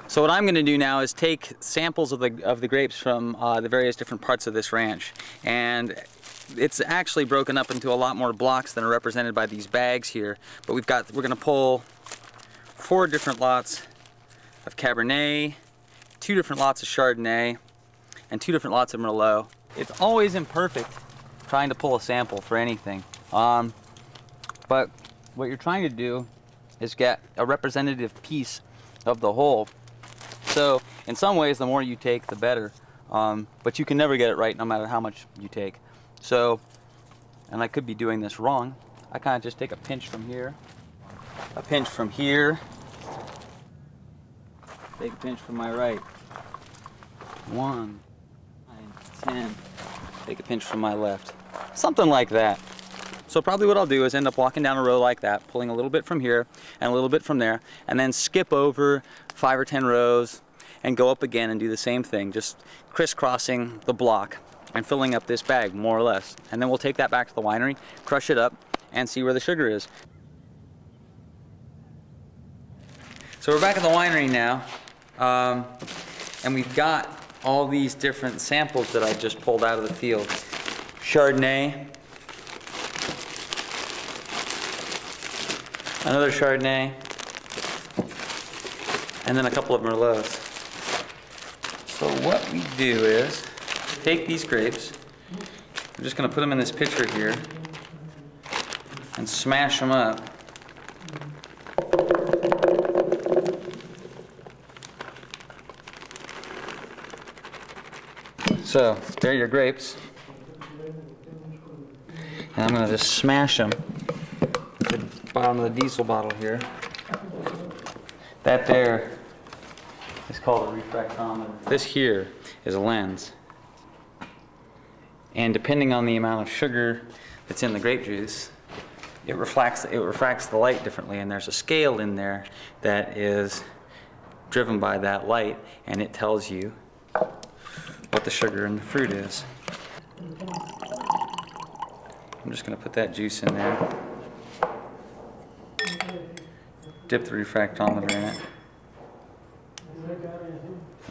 So what I'm going to do now is take samples of the grapes from the various different parts of this ranch, and it's actually broken up into a lot more blocks than are represented by these bags here. But we're going to pull 4 different lots of Cabernet, 2 different lots of Chardonnay, and 2 different lots of Merlot. It's always imperfect trying to pull a sample for anything, but what you're trying to do is get a representative piece of the whole. So in some ways, the more you take, the better. But you can never get it right no matter how much you take. So, and I could be doing this wrong, I kind of just take a pinch from here, a pinch from here, take a pinch from my right. 1, 9, 10, take a pinch from my left. Something like that. So probably what I'll do is end up walking down a row like that, pulling a little bit from here and a little bit from there, and then skip over 5 or 10 rows and go up again and do the same thing, just crisscrossing the block and filling up this bag more or less. And then we'll take that back to the winery, crush it up, and see where the sugar is. So we're back at the winery now, and we've got all these different samples that I just pulled out of the field. Chardonnay, another Chardonnay, and then a couple of Merlots. So what we do is take these grapes, I'm just going to put them in this pitcher here and smash them up. So there are your grapes, and I'm going to just smash them at the bottom of the diesel bottle here. That there is called a refractometer. This here is a lens. And depending on the amount of sugar that's in the grape juice, it refracts the light differently, and there's a scale in there that is driven by that light, and it tells you what the sugar in the fruit is. I'm just going to put that juice in there, dip the refractometer in it,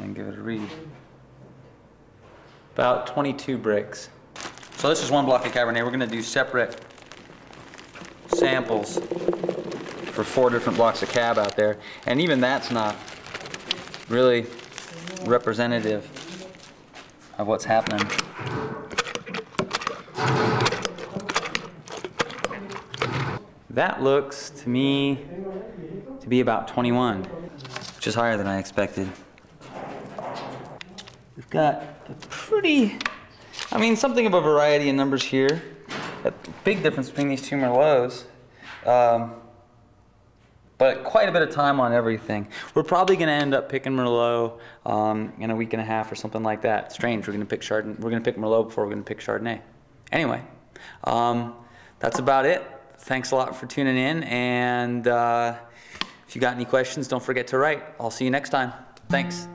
and give it a read. About 22 bricks. So this is 1 block of Cabernet. We're going to do separate samples for 4 different blocks of Cab out there, and even that's not really representative of what's happening. That looks to me to be about 21, which is higher than I expected. We've got a pretty, I mean, something of a variety in numbers here. A big difference between these 2 Merlots, but quite a bit of time on everything. We're probably going to end up picking Merlot in a week and a half or something like that. Strange, we're going to pick Merlot before we're going to pick Chardonnay. Anyway, that's about it. Thanks a lot for tuning in, and if you got any questions, don't forget to write. I'll see you next time. Thanks.